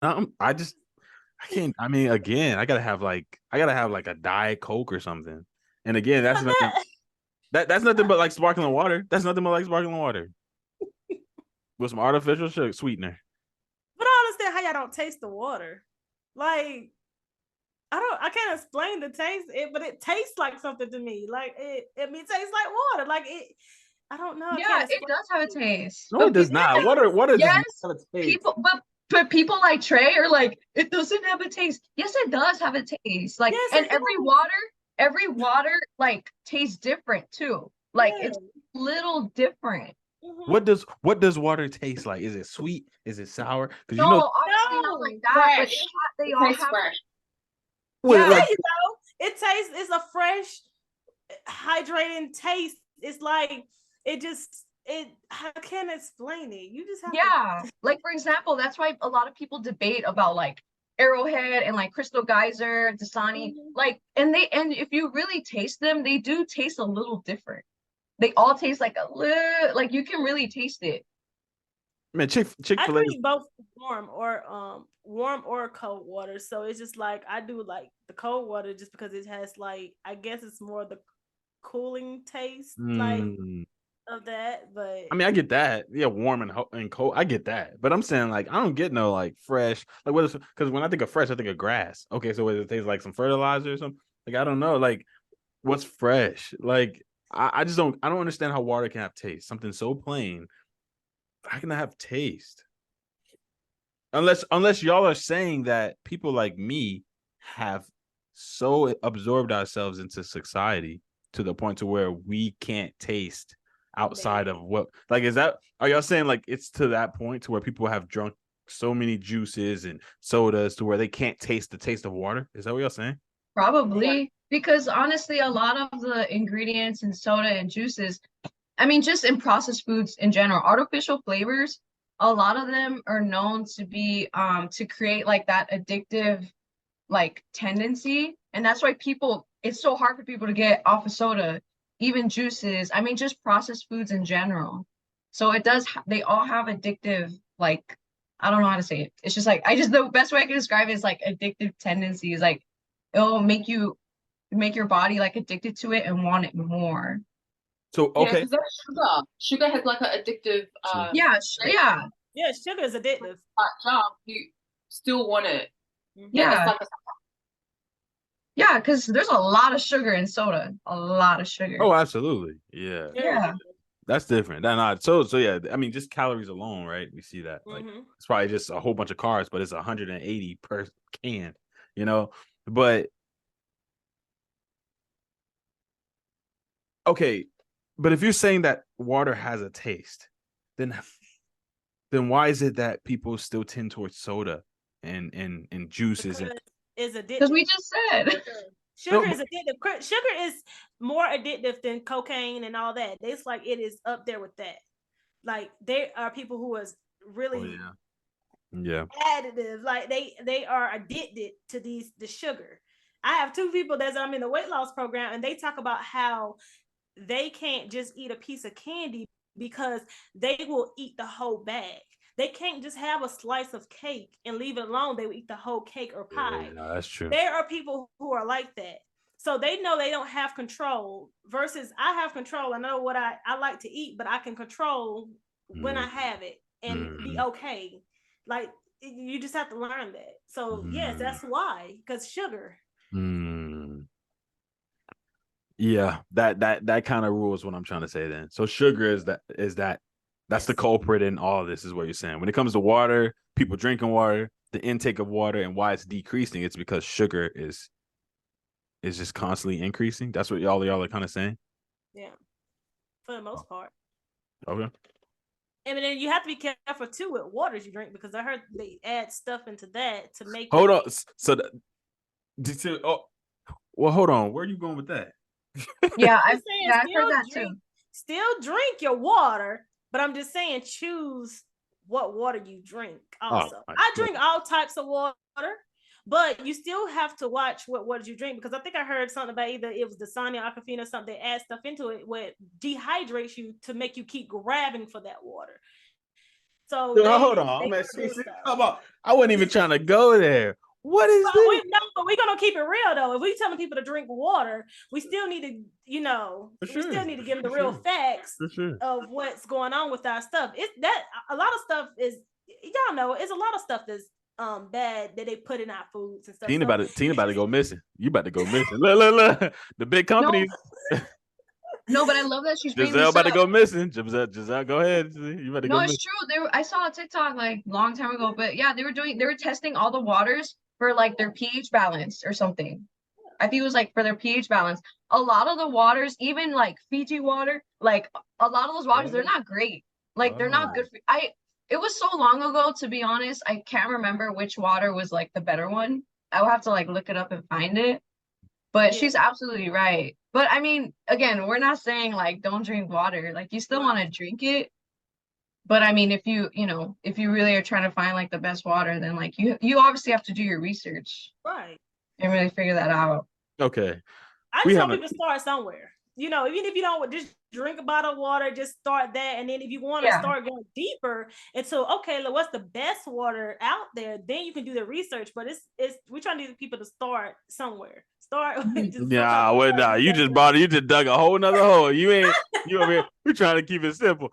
I just I can't. I mean, again, I gotta have like a Diet Coke or something. And again, that's But nothing. That's nothing but like sparkling water. That's nothing but like sparkling water with some artificial sugar sweetener. but I understand how y'all don't taste the water. Like I can't explain the taste, but it tastes like something to me. Like it tastes like water. Like it, I don't know. I can't Yeah, it explain does have a it. taste. No, it But does people, not. Yes, Water does not yes, have a taste. but people like Trey are like, it doesn't have a taste. Yes, it does have a taste. Like, yes, and it does. every water like tastes different too. Like Yeah. it's a little different. Mm-hmm. What does water taste like? Is it sweet? Is it sour? Because No, you know, obviously not like No. that, but Fresh. they It all tastes have fresh. wait, yeah. like There you go. It tastes. It's a fresh, hydrating taste. It's like it just. It. I can't explain it. You just have to. Yeah. Like for example, that's why a lot of people debate about like Arrowhead and like Crystal Geyser, Dasani. Mhm. Like and if you really taste them, they do taste a little different. They all taste like a little like you can really taste it. man, I Chick-fil-A. drink both warm or cold water. So it's just like I do like the cold water just because it has like I guess it's more the cooling taste like Mm, of that. But I mean, I get that. Yeah, warm and cold. I get that. But I'm saying like I don't get no like fresh. Like what is because when I think of fresh, I think of grass. Okay, so it tastes like some fertilizer or something. Like I don't know. Like what's fresh? Like I just don't. I don't understand how water can have taste. Something so plain. How can I have taste? Unless y'all are saying that people like me have so absorbed ourselves into society to the point to where we can't taste outside maybe of what like is that are y'all saying like it's to that point to where people have drunk so many juices and sodas to where they can't taste the taste of water? Is that what y'all saying? Yeah. Probably because honestly, a lot of the ingredients in soda and juices, I mean, just in processed foods in general, artificial flavors, a lot of them are known to be to create like that addictive like tendency. And that's why people it's so hard for people to get off of soda, even juices. I mean, just processed foods in general. So it does they all have addictive like I don't know how to say it. It's just like I just the best way I can describe it is like addictive tendencies. Like it'll make your body like addicted to it and want it more. So Yeah, okay. because that's sugar. Sugar has like an addictive True. Yeah, taste. yeah, yeah, sugar is addictive. Like jump, you still want it. Yeah, it's yeah, like a yeah, because there's a lot of sugar in soda, a lot of sugar. Oh, absolutely. Yeah. Very Yeah, addictive. That's different. So yeah, I mean just calories alone, right? We see that. Like Mm-hmm. it's probably just a whole bunch of carbs, but it's 180 per can, you know? But okay, but if you're saying that water has a taste, then then why is it that people still tend towards soda and juices and Because it's because we addictive. just said. Sugar no, is addictive. Sugar is more addictive than cocaine and all that. It's like it is up there with that. Like there are people who is oh really yeah. Yeah. additive. Like they are addicted to the sugar. I have two people that I'm in the weight loss program, and they talk about how they can't just eat a piece of candy because they will eat the whole bag. They can't just have a slice of cake and leave it alone. They will eat the whole cake or Yeah, pie. no, that's true. There are people who are like that. So they know they don't have control versus I have control. I know what I like to eat, but I can control when I Mm, have it and be mm, okay. Like you just have to learn that. So yes, mm, that's why because sugar. mm. Yeah, that kind of rules what I'm trying to say then. So sugar is that that's the Yes. culprit in all of this is what you're saying. When it comes to water, people drinking water, the intake of water and why it's decreasing, it's because sugar is just constantly increasing. That's what y'all are kind of saying. Yeah, for the Oh, most part. okay. And then you have to be careful too with waters you drink because I heard they add stuff into that to make Hold it. on. So oh well, hold on. Where are you going with that? I'm just saying, Yeah, I've heard that too. still drink your water, but I'm just saying, choose what water you drink. Oh Also, my I god. drink all types of water, but you still have to watch what waters you drink because I think I heard something about either it was the Dasani or Aquafina or something. They add stuff into it where it dehydrates you to make you keep grabbing for that water. So Dude, hold on. they I'm at are doing see, stuff. come on. I wasn't even trying to go there. What is this? But we're gonna keep it real though. If we telling people to drink water, we still need to, For sure. we still need to give them the For real sure. facts For sure. of what's going on with our stuff. It's that a lot of stuff is, y'all know, it's a lot of stuff that's bad that they put in our foods and stuff. Tina about to go missing. You about to go missing. Look. The big companies. No, but I love that she's bringing Giselle this about to up. go missing. Giselle, go ahead. You about to go No, it's missing. true. I saw a TikTok like long time ago, but yeah, they were testing all the waters for like their pH balance or something. I think it was like for their pH balance. A lot of the waters, even like Fiji water, like a lot of those waters, they're not great. Like they're not good for it was so long ago, to be honest, I can't remember which water was like the better one. I will have to like look it up and find it. But she's absolutely right. But I mean, again, we're not saying like don't drink water. Like you still want to drink it. But I mean, if you really are trying to find like the best water, then like you obviously have to do your research. Right. And really figure that out. Okay. I just want people to start somewhere. Even if you don't just drink a bottle of water, just start that. And then if you want to start going deeper into, okay, look, what's the best water out there? Then you can do the research. But we're trying to get people to start somewhere. You just dug a whole nother hole. You over here. We're trying to keep it simple.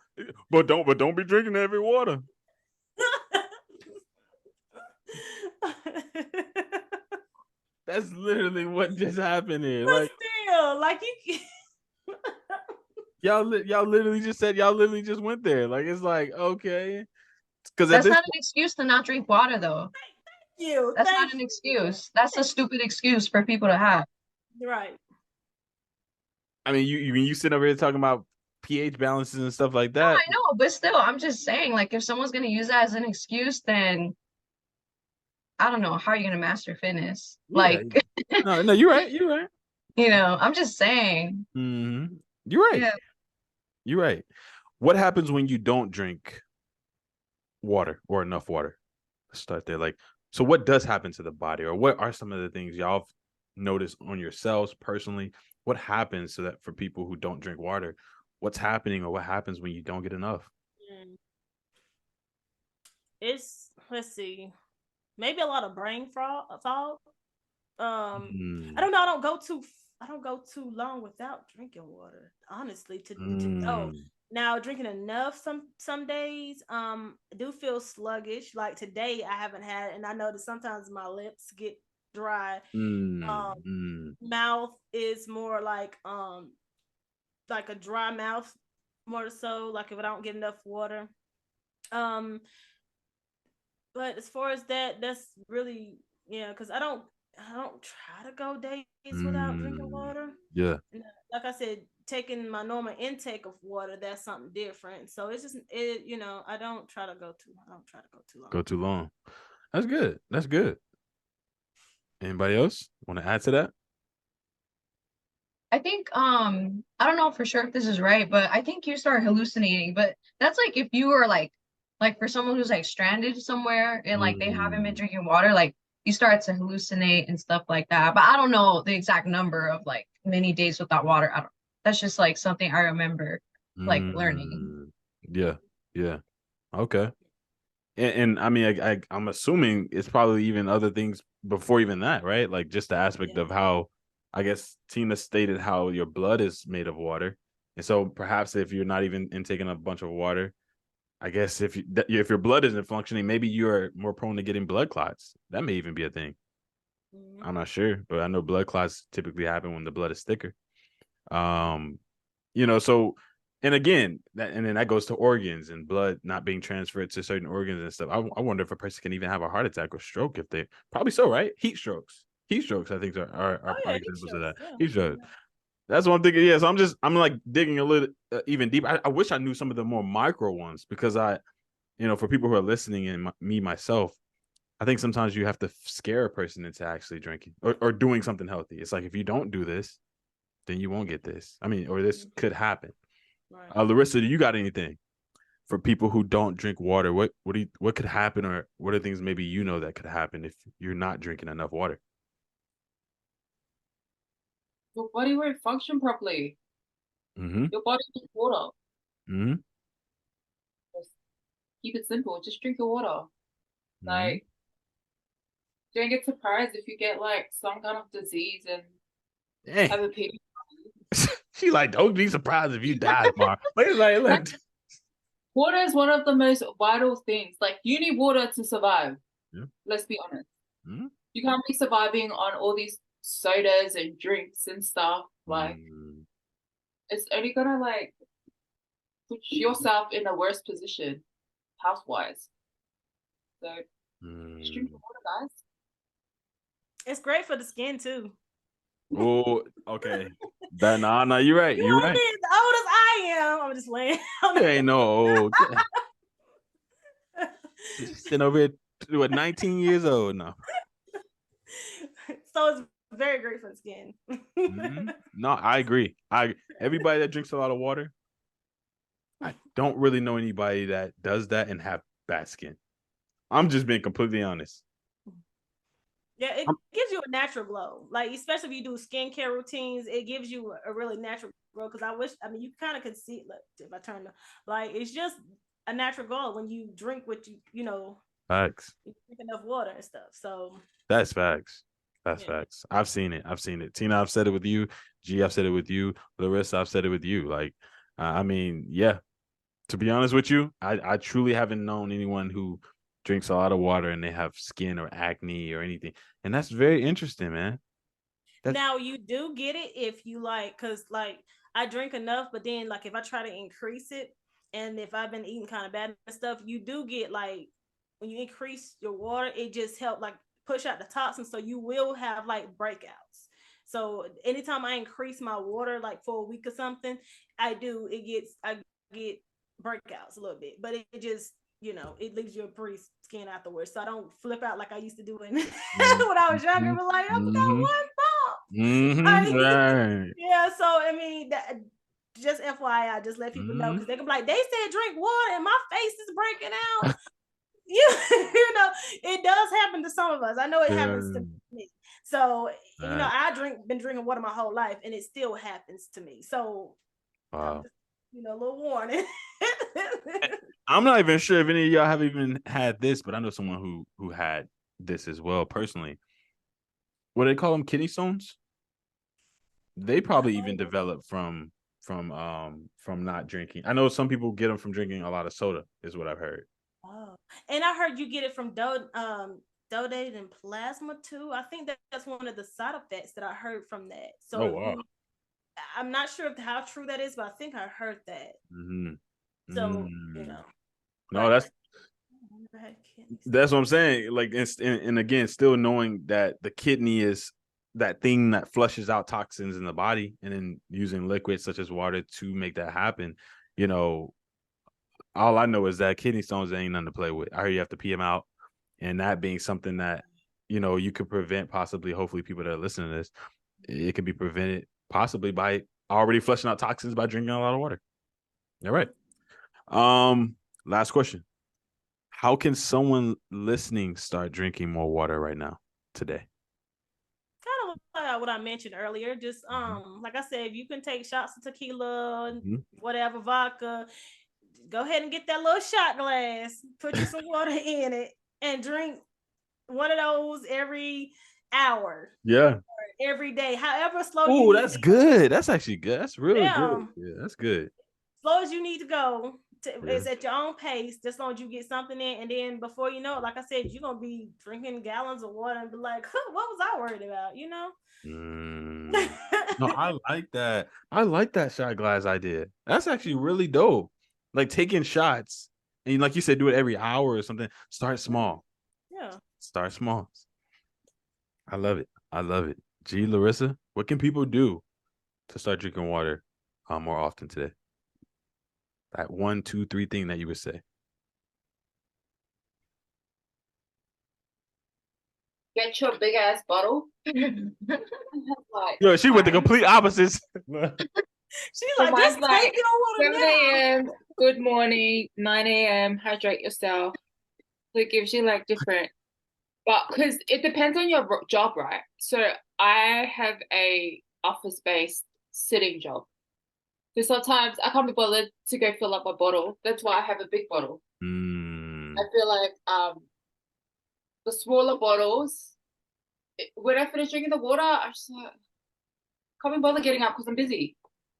But don't be drinking every water. That's literally what just happened here. But like still, like you y'all literally just said y'all literally just went there. Like it's like, okay. Because that's not an excuse to not drink water though. That's not an excuse. That's a stupid excuse for people to have. Right. I mean, you sitting over here talking about pH balances and stuff like that. No, I know, but still, I'm just saying, like, if someone's gonna use that as an excuse, then I don't know how you're gonna master fitness. Yeah. Like, no, you're right. You're right. I'm just saying. Mm-hmm. You're right. Yeah. You're right. What happens when you don't drink water or enough water? Let's start there. Like, so what does happen to the body, or what are some of the things y'all have noticed on yourselves personally? What happens so that for people who don't drink water, what's happening, or what happens when you don't get enough? Let's see, maybe a lot of brain fog. I don't know. I don't go too long without drinking water, honestly. Now drinking enough some days, I do feel sluggish. Like today I haven't had, and I know that sometimes my lips get dry. Mouth is more like a dry mouth, more so, like if I don't get enough water. But as far as that's really, because I don't try to go days without drinking water. Yeah. Like I said, taking my normal intake of water, that's something different. So it's just I don't try to go too long. Go too long. That's good. That's good. Anybody else want to add to that? I think I don't know for sure if this is right, but I think you start hallucinating. But that's like if you were like for someone who's like stranded somewhere and like they haven't been drinking water, like you start to hallucinate and stuff like that. But I don't know the exact number of like many days without water. That's just like something I remember like learning. Yeah. Okay. And I mean, I'm assuming it's probably even other things before even that, right? Like just the aspect of how, I guess Tina stated how your blood is made of water. And so perhaps if you're not even intaking a bunch of water, I guess if your blood isn't functioning, maybe you're more prone to getting blood clots. That may even be a thing. I'm not sure, but I know blood clots typically happen when the blood is thicker. So, and again, then that goes to organs and blood not being transferred to certain organs and stuff. I wonder if a person can even have a heart attack or stroke if they probably so, right? Heat strokes, I think are examples of that. Heat strokes. That's what I'm thinking. Yeah, so I'm like digging a little even deeper. I wish I knew some of the more micro ones because for people who are listening and me myself, I think sometimes you have to scare a person into actually drinking or doing something healthy. It's like, if you don't do this, then you won't get this. I mean, or this could happen. Right. Larissa, do you got anything for people who don't drink water? What could happen, or what are things maybe that could happen if you're not drinking enough water? Your body won't function properly. Your body needs water. Just keep it simple. Just drink your water. Like don't get surprised if you get like some kind of disease and Dang. have a pee. She like, don't be surprised if you die tomorrow. Look. Water is one of the most vital things. Like, you need water to survive. Yeah. Let's be honest. Mm. You can't be surviving on all these sodas and drinks and stuff. Like, it's only gonna like put yourself in a worse position, health-wise. So, just drink water, guys. It's great for the skin too. Oh, okay. No, you're right. You You're wanna right. be as old as I am. I'm just laying. You ain't no old. Sitting over here to 19 years old now. So it's very great for the skin. No, I agree. Everybody that drinks a lot of water, I don't really know anybody that does that and have bad skin. I'm just being completely honest. Yeah, it gives you a natural glow. Like, especially if you do skincare routines, it gives you a really natural glow. Because you kind of could see, look, if I turn like, it's just a natural glow when you drink what you know. Facts. You drink enough water and stuff. So that's facts. That's facts. I've seen it. Tina, I've said it with you. G, I've said it with you. Larissa, I've said it with you. Like, I mean, yeah. To be honest with you, I truly haven't known anyone who drinks a lot of water and they have skin or acne or anything. And that's very interesting, man. Now you do get it if you like, because like I drink enough, but then like if I try to increase it and if I've been eating kind of bad and stuff, you do get like when you increase your water, it just helps like push out the toxins. So you will have like breakouts. So anytime I increase my water like for a week or something, I get breakouts a little bit, but it just, it leaves you a pretty skin afterwards. So I don't flip out like I used to do when I was younger. But like, I've got one bump. Right. Yeah. So I mean, just FYI, just let people know, because they can be like, they said drink water and my face is breaking out. It does happen to some of us. I know it happens to me. So been drinking water my whole life, and it still happens to me. So wow. A little warning. I'm not even sure if any of y'all have even had this, but I know someone who had this as well personally. What do they call them? Kidney stones? They probably even develop from not drinking. I know some people get them from drinking a lot of soda, is what I've heard. Oh, and I heard you get it from donated and plasma too. I think that's one of the side effects that I heard from that. So wow. I'm not sure how true that is, but I think I heard that. So no, that's what I'm saying. Like, and again, still knowing that the kidney is that thing that flushes out toxins in the body, and then using liquids such as water to make that happen. All I know is that kidney stones ain't nothing to play with. I heard you have to pee them out, and that being something that you could prevent, possibly, hopefully, people that are listening to this, it could be prevented possibly by already flushing out toxins by drinking a lot of water. All right. Last question. How can someone listening start drinking more water right now, today? Kind of like what I mentioned earlier. Just like I said, if you can take shots of tequila, whatever, vodka, go ahead and get that little shot glass, put you some water in it, and drink one of those every hour. Yeah. Or every day, however slow. Oh, that's good. That's actually good. That's really good. Yeah, that's good. Slow as you need to go. It's at your own pace, just as long as you get something in, and then before you know it, like I said, you're gonna be drinking gallons of water and be like, what was I worried about? No, I like that. I like that shot glass idea. That's actually really dope. Like taking shots, and like you said, do it every hour or something. Start small. Yeah. Start small. I love it. Gee, Larissa, what can people do to start drinking water more often today? That 1, 2, 3 thing that you would say. Get your big ass bottle. Yo, she went the complete opposites. She's like, just take your water 7 a.m. Good morning. 9 a.m. Hydrate yourself. So it gives you like different, but because it depends on your job, right? So I have a office-based sitting job. So sometimes I can't be bothered to go fill up my bottle. That's why I have a big bottle. I feel like the smaller bottles when I finish drinking the water, I just can't be bothered getting up because I'm busy.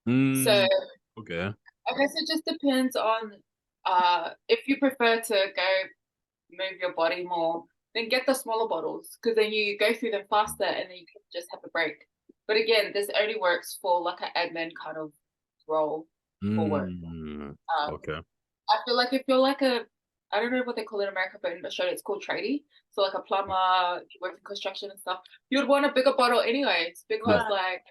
So Okay. I guess it just depends on if you prefer to go move your body more, then get the smaller bottles because then you go through them faster and then you can just have a break. But again, this only works for like an admin kind of role for work. Okay. I feel like if you're like I don't know what they call it in America, but in Australia it's called tradie. So like a plumber, if you work in construction and stuff, you'd want a bigger bottle anyways because Yeah. like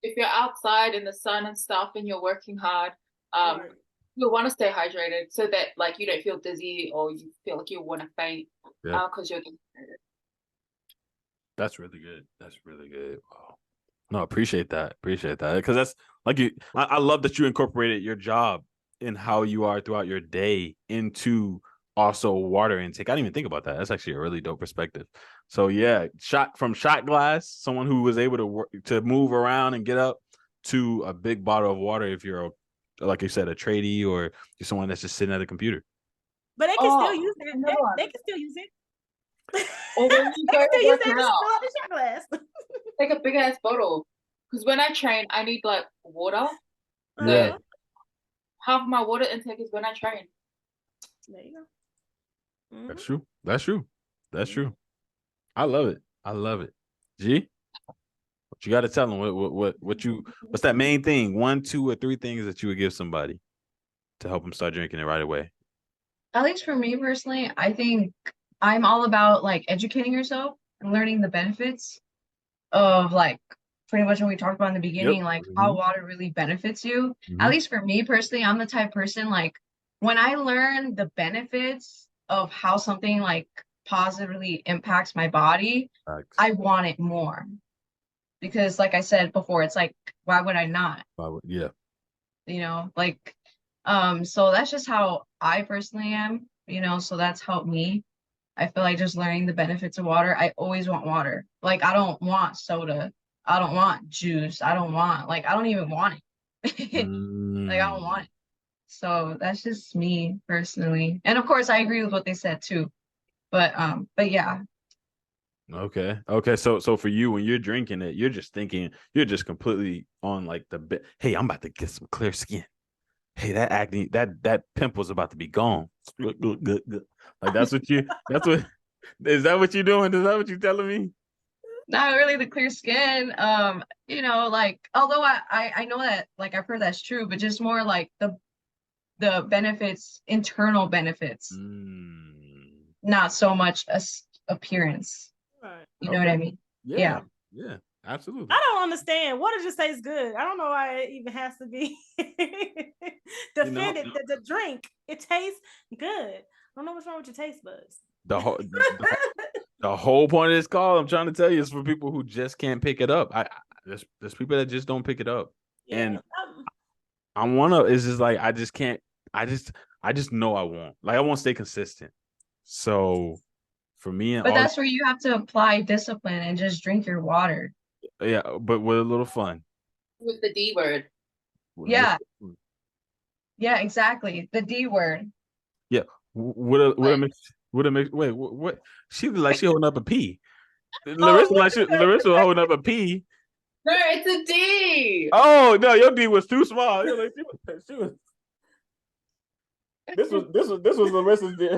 if you're outside in the sun and stuff and you're working hard, Right. you'll want to stay hydrated so that like you don't feel dizzy or you feel like you want to faint Yeah. because you're dehydrated. That's really good. That's really good. Wow. No, appreciate that. Appreciate that. Because that's like I love that you incorporated your job and how you are throughout your day into also water intake. I didn't even think about that. That's actually a really dope perspective. So yeah, shot glass, someone who was able to work to move around and get up to a big bottle of water if you're like you said, a tradie or you're someone that's just sitting at a computer. But they can still use it. They can still use it. Or when you They go can still to use work that to out, fill up the shot glass. take a big ass bottle. Because when I train, I need like water. Yeah. So half of my water intake is when I train. There you go. That's true. That's true. That's true. I love it. I love it. G, what you got to tell them? What's that main thing? 1, 2, or 3 things that you would give somebody to help them start drinking it right away? At least for me personally, I think I'm all about like educating yourself and learning the benefits of like pretty much what we talked about in the beginning, like how water really benefits you. At least for me personally, I'm the type of person like when I learn the benefits of how something like positively impacts my body, I want it more. Because like I said before, it's like, why would I not? Yeah. You know, like so that's just how I personally am, you know, so that's helped me. I feel like just learning the benefits of water. I always want water. Like I don't want soda. I don't want juice. I don't even want it. Like I don't want it. So that's just me personally. And of course I agree with what they said too. But yeah. Okay. Okay. So for you, when you're drinking it, you're just thinking, you're just completely on like the bit. Hey, I'm about to get some clear skin. Hey, that acne, that pimple's about to be gone. Good. Like that's what is that what you're doing? Is that what you're telling me? Not really the clear skin. You know, like although I know that like I've heard that's true, but just more like the benefits, internal benefits, not so much as appearance. Right. You know what I mean? Yeah. Absolutely. I don't understand. Water just tastes good. I don't know why it even has to be defended. The drink, it tastes good. I don't know what's wrong with your taste buds. The whole point of this call, I'm trying to tell you, is for people who just can't pick it up. There's people that just don't pick it up, and it's just like I just can't. I just know I won't. Like I won't stay consistent. So for me, but that's where you have to apply discipline and just drink your water. Yeah, but with a little fun. With the D word. Yeah. Yeah, exactly. The D word. Yeah. What? Wait, what? She like she holding up a P. Larissa holding up a P. No, it's a D. Oh no, your D was too small. You're like, she was. This was Larissa's D.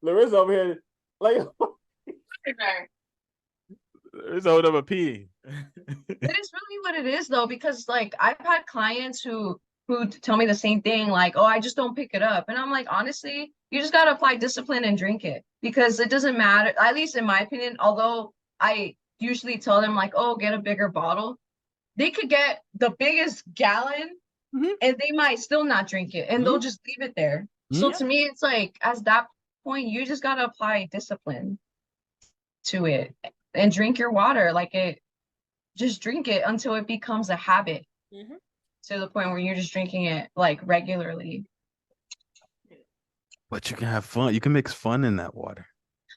Larissa over here like. Larissa holding up a P. That is really what it is though, because like I've had clients who tell me the same thing, like, oh, I just don't pick it up. And I'm like, honestly, you just gotta apply discipline and drink it because it doesn't matter, at least in my opinion, although I usually tell them like, oh, get a bigger bottle. They could get the biggest gallon and they might still not drink it and they'll just leave it there. So to me, it's like, at that point, you just gotta apply discipline to it and drink your water. Like just drink it until it becomes a habit to the point where you're just drinking it like regularly. But you can have fun. You can mix fun in that water.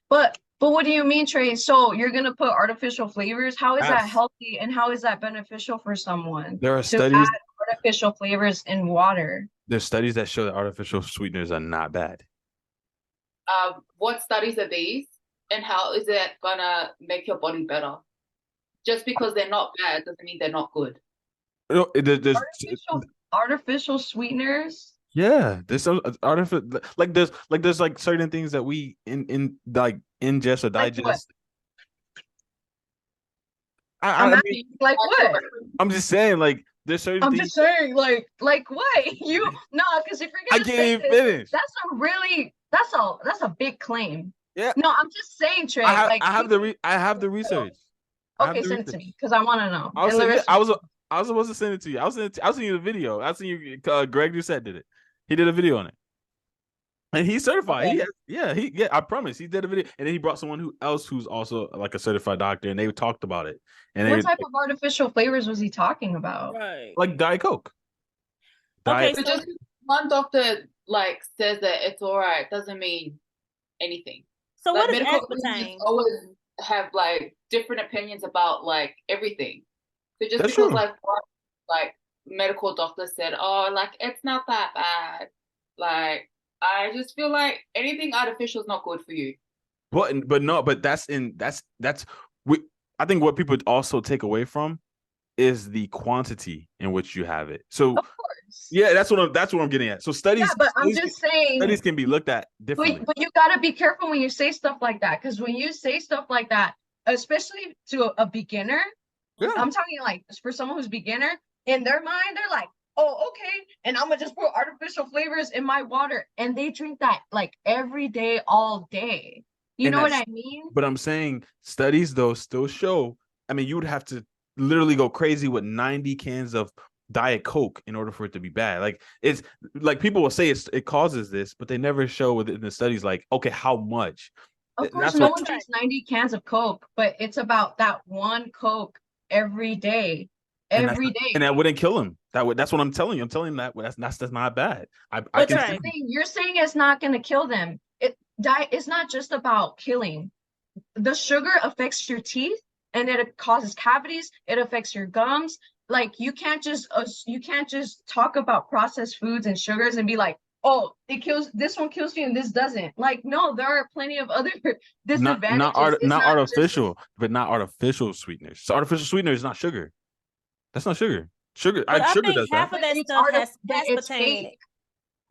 But what do you mean, Trey? So you're gonna put artificial flavors? How is that healthy and how is that beneficial for someone? There are to studies. Add artificial flavors in water. There's studies that show that artificial sweeteners are not bad. What studies are these, and how is it gonna make your body better? Just because they're not bad doesn't mean they're not good. There's Artificial sweeteners. yeah, there's some artificial there's like certain things that we in like ingest or Like what? digest. I'm I asking mean, you, like what? I'm just saying like there's certain I'm things. just saying, like what? No, because if I you're gonna say can't even this, finish. that's a big claim. Yeah, No, I'm just saying, Trey. Like, I have the research. I have okay, the send it to research. me because I want to know. I was And saying, yeah, Larissa, I was supposed to send it to you. I was sending you the video. I seen you. Greg Doucette did it. He did a video on it, and he's certified. okay. I promise he did a video, and then he brought someone who's also like a certified doctor, and they talked about it. And What they type of artificial flavors was he talking about? Right. like Diet Coke. Okay, Diet. But just because one doctor like says that it's all right doesn't mean anything. so Like what is medical aspartame? students always have like different opinions about like everything. So just That's because true. like one like medical doctor said, oh, like it's not that bad. Like I just feel like anything artificial is not good for you. But no, but that's we. I think what people also take away from is the quantity in which you have it. So Of course. yeah, that's what I'm getting at. So studies, Yeah, but I'm just saying, studies can be looked at differently. but you gotta be careful when you say stuff like that, because when you say stuff like that, especially to a beginner, Yeah. I'm talking like for someone who's beginner, in their mind, they're like, oh, okay, and I'm gonna just put artificial flavors in my water, and they drink that like every day, all day. You And know what that's, I mean? but I'm saying studies though still show. I mean, you would have to literally go crazy with 90 cans of Diet Coke in order for it to be bad. Like it's like people will say it causes this, but they never show within the studies like, okay, how much. Of course, That's no what one drinks 90 cans of Coke, but it's about that one Coke every day, and that's every and day. that wouldn't kill him. That's what I'm telling you. I'm telling him that that's not bad. I But can Trey, see. You're saying it's not going to kill them. Diet is not just about killing. The sugar affects your teeth and it causes cavities. It affects your gums. Like you can't just talk about processed foods and sugars and be like, oh, it kills, this one kills you and this doesn't. Like, no, there are plenty of other disadvantages. It's not not just artificial, but not artificial sweeteners. So artificial sweetener is not sugar. That's not sugar. Sugar, but I sugar think does half that. of that It's stuff has it's aspartame in it. fake.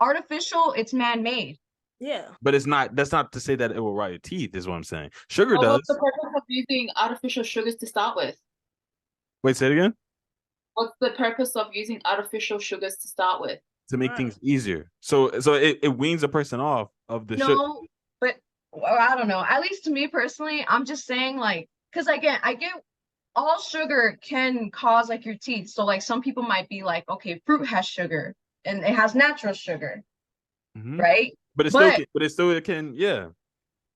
Artificial, it's man-made. Yeah. But it's not. That's not to say that it will rot your teeth. Is what I'm saying. Sugar But does. what's the purpose of using artificial sugars to start with? Wait, say it again. What's the purpose of using artificial sugars to start with? To make things easier. So it weans a person off of the sugar. No, but well, I don't know. At least to me personally, I'm just saying like, because again, I get all sugar can cause like your teeth. So like some people might be like, okay, fruit has sugar and it has natural sugar, right? But it still can, yeah.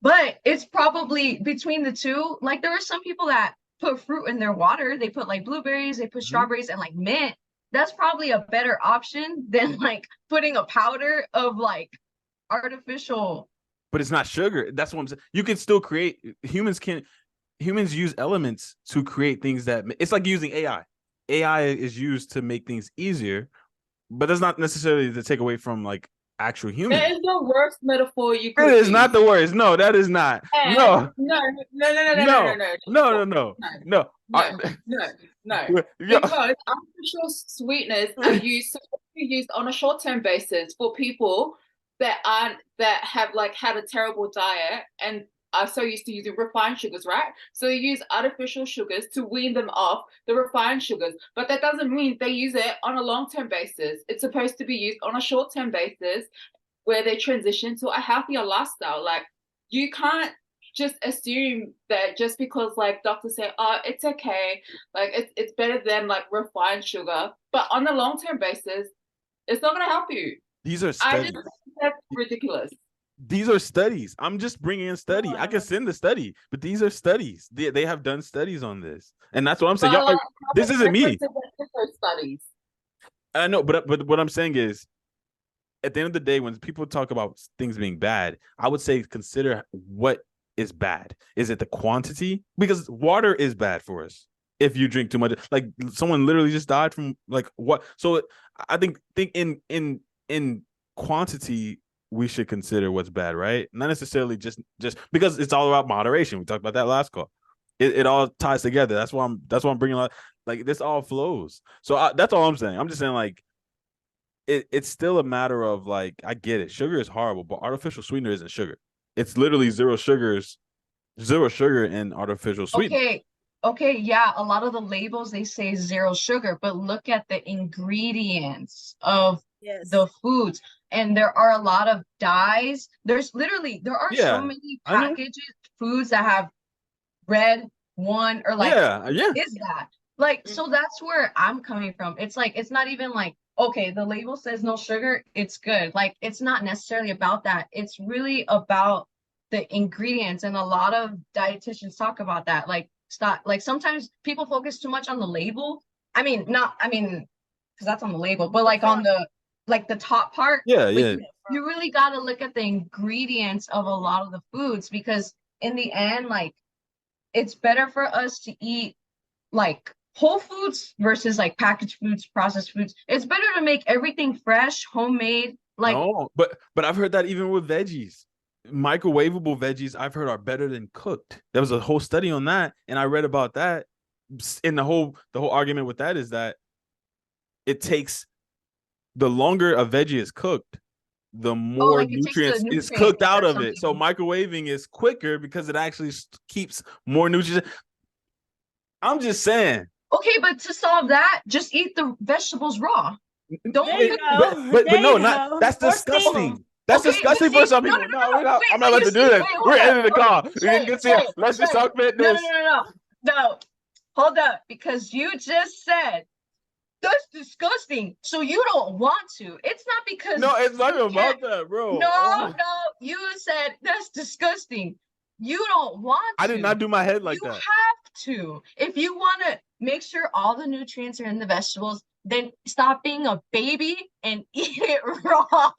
But it's probably between the two. Like there are some people that put fruit in their water. They put like blueberries, they put strawberries and like mint. That's probably a better option than like putting a powder of like artificial. But it's not sugar. That's what I'm saying. You can still create. Humans use elements to create things that it's like using AI. AI is used to make things easier, but that's not necessarily to take away from like actual humans. That is the worst metaphor you could It is use. not the worst. No, that is not. No. No. Because artificial sweeteners are used on a short-term basis for people that have like had a terrible diet and are so used to using refined sugars, right? So they use artificial sugars to wean them off the refined sugars, but that doesn't mean they use it on a long-term basis. It's supposed to be used on a short-term basis where they transition to a healthier lifestyle. Like you can't just assume that just because like doctors say, oh, it's okay, like it's better than like refined sugar, but on a long-term basis, it's not going to help you. These are studies. I just think that's ridiculous. These are studies. I'm just bringing in study. I can send the study, but these are studies. They have done studies on this, and that's what I'm saying. Y'all, this isn't me. Studies. I know, but what I'm saying is, at the end of the day, when people talk about things being bad, I would say consider what is bad. Is it the quantity? Because water is bad for us if you drink too much. Like someone literally just died from like what? So I think in quantity we should consider what's bad, right? Not necessarily just because it's all about moderation. We talked about that last call. It all ties together. That's why I'm bringing up like this all flows. So that's all I'm saying. I'm just saying like it's still a matter of like I get it. Sugar is horrible, but artificial sweetener isn't sugar. It's literally zero sugar in artificial sweetener. Okay, yeah, a lot of the labels they say zero sugar, but look at the ingredients of Yes. the foods. And there are a lot of dyes. There are so Yeah, many I know. packages, foods that have red one or like Yeah. what is that? Like, so that's where I'm coming from. It's like it's not even like, okay, the label says no sugar, it's good. Like, it's not necessarily about that. It's really about the ingredients, and a lot of dietitians talk about that. Like, stop, like sometimes people focus too much on the label. Because that's on the label, but like on the top part. Yeah, But yeah. you really got to look at the ingredients of a lot of the foods, because in the end, like, it's better for us to eat like whole foods versus like packaged foods, processed foods. It's better to make everything fresh, homemade. Like, No, but I've heard that even with veggies. Microwavable veggies I've heard are better than cooked. There was a whole study on that, and I read about that. And the whole argument with that is that it takes the longer a veggie is cooked, the more like it takes the nutrients is nutrients cooked out or of it. So something. microwaving is quicker because it actually keeps more nutrients. I'm just saying. Okay, but to solve that, just eat the vegetables raw. Don't There you cook go. them. But There no, you not go. that's Or steam 'em. disgusting. That's Okay, but disgusting see, for some no, people. no, No, no. we're not. Wait, I'm but not about you to do see, this. wait, We're hold up. ending the call. We Shay, can get to let's just Shay. talk fitness. No. Hold up, because you just said that's disgusting. So you don't want to. It's not because No, it's not you even can't. about that, bro. No, Oh my. no. You said that's disgusting. You don't want I to. did not do my head like You that. have to. If you want to make sure all the nutrients are in the vegetables, then stop being a baby and eat it raw.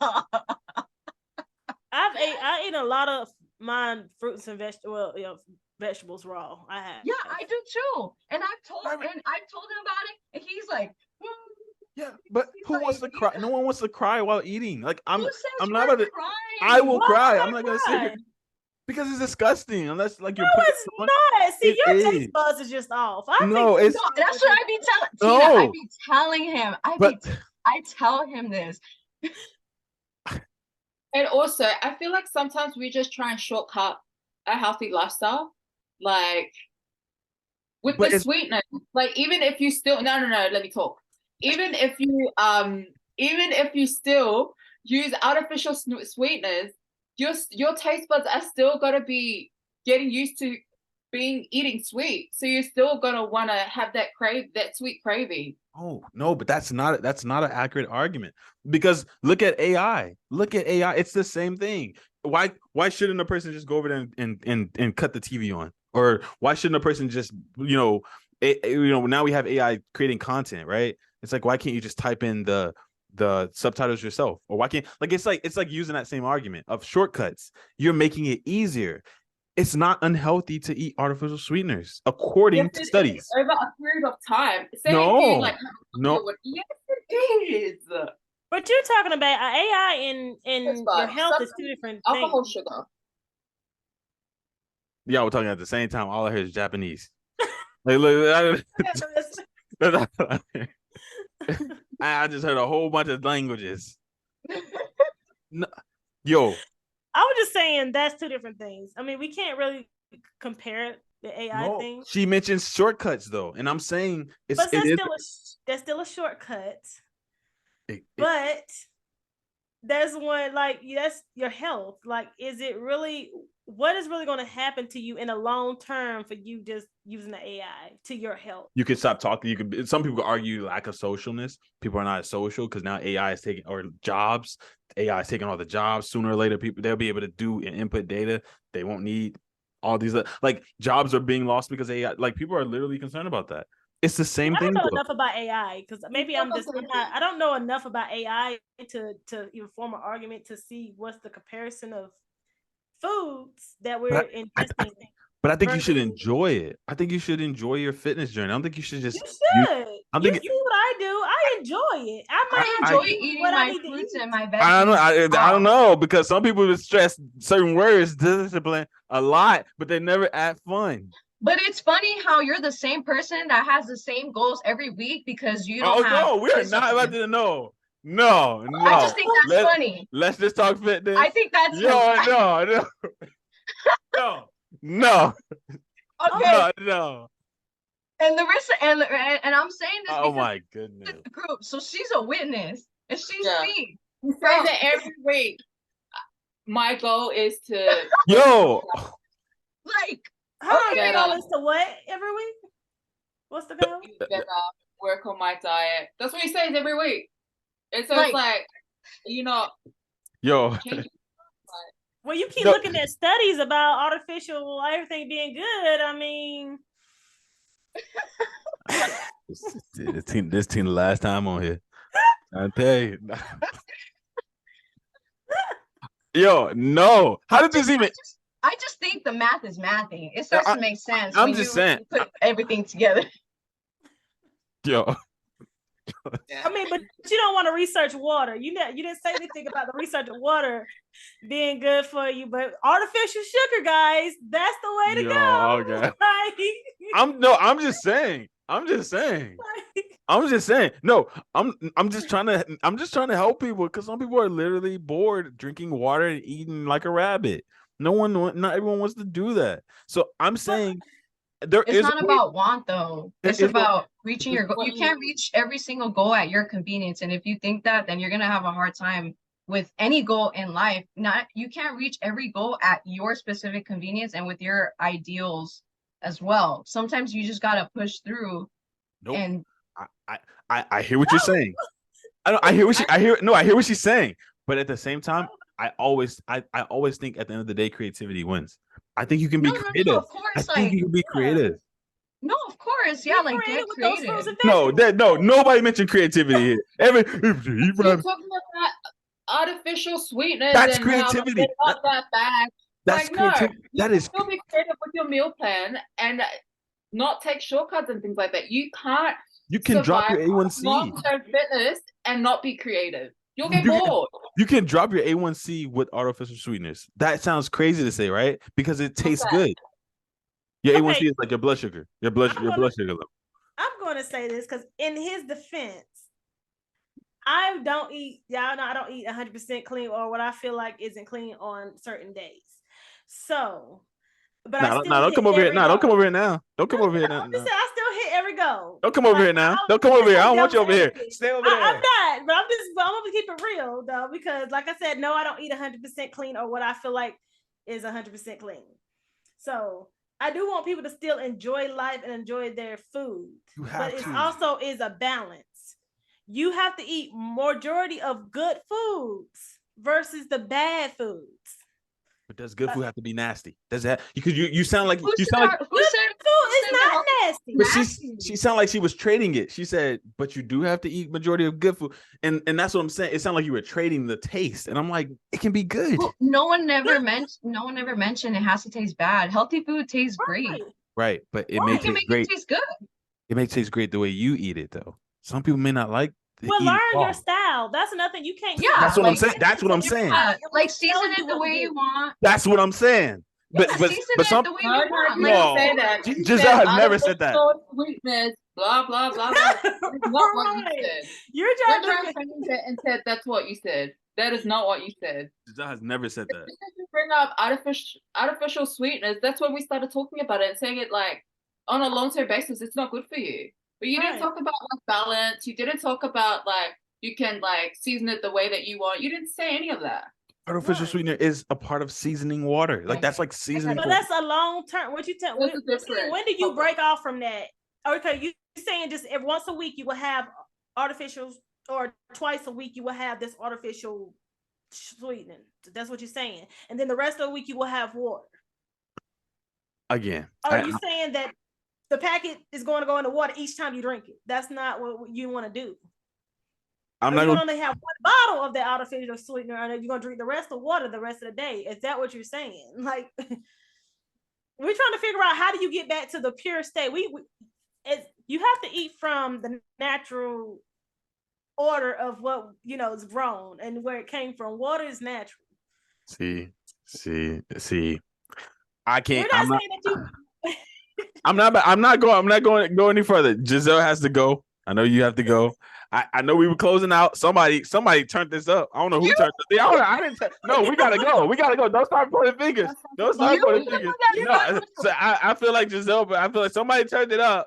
I eat a lot of mine fruits and vegetables raw. I have. Yeah, I do too. And I've told him about it, and he's like, Yeah, but who wants to cry? No one wants to cry while eating. Like who says I'm you not are about to. crying? I will Why cry. would I'm I not gonna sit here cry? because it's disgusting. Unless like you're No, putting it's someone. not. See, It your is. taste buds is just off. I No, think it's No, that's what I be telling no. Tina. I be telling him. But I tell him this. And also, I feel like sometimes we just try and shortcut a healthy lifestyle, like with But the it's sweetness. Like, even if you still no, let me talk. Even if you still use artificial sweeteners, your taste buds are still gonna be getting used to eating sweet. So you're still gonna want to have that sweet craving. oh no, but that's not an accurate argument because look at AI. Look at AI. It's the same thing. Why shouldn't a person just go over there and cut the TV on? Or why shouldn't a person just now we have AI creating content, right? It's like why can't you just type in the subtitles yourself? Or why can't it's like using that same argument of shortcuts. You're making it easier. It's not unhealthy to eat artificial sweeteners, according Yes, to it is studies. over a period of time. Say if you like No. yes, it is. But you're talking about AI and That's your fine. health is two different Alcohol, things. sugar. Yeah, we're talking at the same time. All I hear is Japanese. Like, look, I just heard a whole bunch of languages. No, yo, I was just saying that's two different things. I mean, we can't really compare the AI thing. she mentions shortcuts though, and I'm saying But that's still a shortcut. But there's one like that's your health. Like, is it really what is really going to happen to you in a long term for you just using the AI to your health? You could stop talking. Some people argue lack of socialness. People are not as social because now AI is taking jobs. AI is taking all the jobs. Sooner or later, they'll be able to do and input data. They won't need all these like jobs are being lost because AI. Like people are literally concerned about that. It's the same thing. I don't know enough about AI because maybe I don't know enough about AI to even form an argument to see what's the comparison of foods that we're ingesting. But I think you should enjoy it. I think you should enjoy your fitness journey. I don't think you should just. You should. You see what I do? I enjoy it. I might enjoy eating my fruits and my veggies. I don't know because some people would stress certain words, discipline a lot, but they never add fun. But it's funny how you're the same person that has the same goals every week because you don't have. no, we are not about to know. No. I just think that's funny. Let's just talk fitness. I think that's no. Okay. No. And Larissa and I'm saying this Oh because my goodness. the group, so she's a witness and she's seen. You say that every week. My goal is to like your goal is to what every week? What's the goal? Better, work on my diet. That's what he says every week. And so it's like, well, you keep looking at studies about artificial everything being good. I mean, this team the last time on here. I tell you. No. How did this even? I just think the math is mathing. It starts to make sense. I'm just saying. Put everything together. Yo. I mean, but you don't want to research water. You didn't say anything about the research of water being good for you, but artificial sugar, guys, that's the way to go. Okay. Like, I'm just saying. No, I'm just trying to help people because some people are literally bored drinking water and eating like a rabbit. Not everyone wants to do that. So I'm saying it's not about want though. It's about reaching your goal. You can't reach every single goal at your convenience. And if you think that, then you're gonna have a hard time with any goal in life. You can't reach every goal at your specific convenience and with your ideals as well. Sometimes you just gotta push through. Nope. And I hear what you're saying. I hear what she's saying. But at the same time, I always think at the end of the day, creativity wins. I think you can be creative. No, of course, I think you can be creative. No, of course, yeah, like get creative. No, nobody mentioned creativity here. You're talking about artificial sweetness. That's creativity. Not that bad. That's creativity. That is. Still be creative with your meal plan and not take shortcuts and things like that. You can't. You can drop your A1C. Long-term fitness and not be creative. You'll get bored. You can drop your A1C with artificial sweetness. That sounds crazy to say, right? Because it tastes good. Your A1C is like your blood sugar. Your blood sugar level. I'm going to say this because in his defense, I don't eat 100% clean or what I feel like isn't clean on certain days. So, but don't come over here. Don't come over here now. Don't come over here now. I still hit every goal. Don't come over here now. Don't come over here. I don't want you over here. Stay over there. I'm not, but I'm gonna keep it real though, because like I said, no, I don't eat 100% clean or what I feel like is 100% clean. So I do want people to still enjoy life and enjoy their food, but it also is a balance. You have to eat majority of good foods versus the bad foods. But does good food have to be nasty? Does that because you sound like food is not nasty. But she sounded like she was trading it. She said, but you do have to eat majority of good food. And that's what I'm saying. It sounded like you were trading the taste. And I'm like, it can be good. Well, no one ever mentioned it has to taste bad. Healthy food tastes great. Right. But it may taste great. It taste good. It may taste great the way you eat it though. Some people may not like learn your style. That's another thing. You can't. Yeah, that's what I'm saying. That's what I'm saying. Like season it the way you want. That's what I'm saying. But some the way you want. Giselle has never said that. Sweetness, blah blah blah. That's not what you said. You're trying to change it and said that's what you said. That is not what you said. Giselle has never said that. Because you bring up artificial sweetness. That's when we started talking about it and saying it like on a long-term basis. It's not good for you. But you didn't talk about like balance. You didn't talk about like you can like season it the way that you want. You didn't say any of that. Artificial sweetener is a part of seasoning water. Like that's like seasoning. But that's a long term. What you tell? When do you break off from that? Okay, you saying just every once a week you will have artificial, or twice a week you will have this artificial sweetening. That's what you're saying, and then the rest of the week you will have water. Again, are you saying that the packet is going to go in the water each time you drink it? That's not what you want to do. I'm not going to only have one bottle of the artificial sweetener, and you're going to drink the rest of water the rest of the day. Is that what you're saying? Like, we're trying to figure out how do you get back to the pure state. You have to eat from the natural order of what is grown and where it came from. Water is natural. See. I can't. We're not saying that you. I'm not going to go any further. Giselle has to go. I know you have to go. I know we were closing out. Somebody turned this up. I don't know who turned it. I didn't. No, we gotta go. We gotta go. Don't start pointing fingers. Don't start pointing fingers. No, so I feel like Giselle, but I feel like somebody turned it up,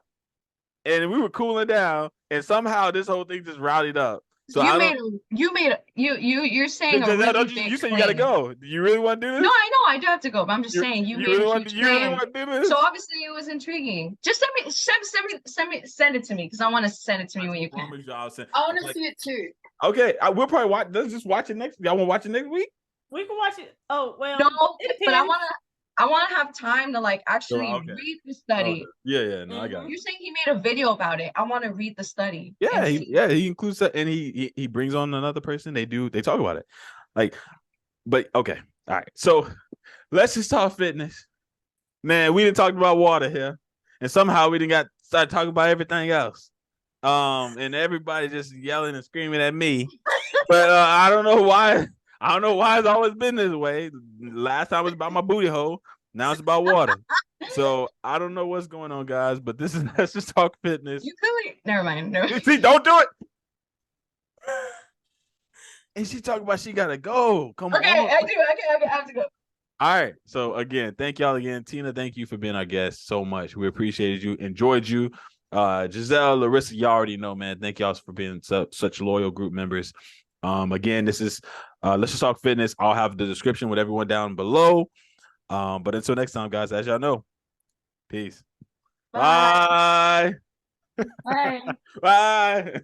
and we were cooling down, and somehow this whole thing just rowdied up. So you're saying a Giselle, really big you said you claim. gotta go. Do you really want to do this? No, I know I do have to go, but I'm just saying you made a huge you really claim. want to do this? So obviously it was intriguing. Just send it to me because I want to send it to me when you can. I want to see it too. Okay, we'll probably watch. Let's just watch it next. Y'all want to watch it next week? We can watch it. Oh well, No, it but I depends. want to have time to like actually okay. read the study. Yeah, no, I got it. You're saying he made a video about it. I want to read the study. Yeah, he includes that, and he brings on another person. They talk about it, like, but okay, all right. So let's just talk fitness, man. We didn't talk about water here, and somehow we didn't start talking about everything else. And everybody just yelling and screaming at me, but I don't know why. I don't know why it's always been this way. Last time it was about my booty hole. Now it's about water. So I don't know what's going on, guys. But this is Let's Just Talk Fitness. You clearly never mind. No. See, don't do it. And she talking about she gotta go. Come on. Okay, I have to go. All right. So again, thank y'all again. Tina, thank you for being our guest so much. We appreciated you, enjoyed you. Giselle, Larissa, y'all already know, man. Thank y'all for being such loyal group members. Again, this is Let's Just Talk Fitness. I'll have the description with everyone down below. But until next time, guys, as y'all know, peace. Bye. Bye. Bye.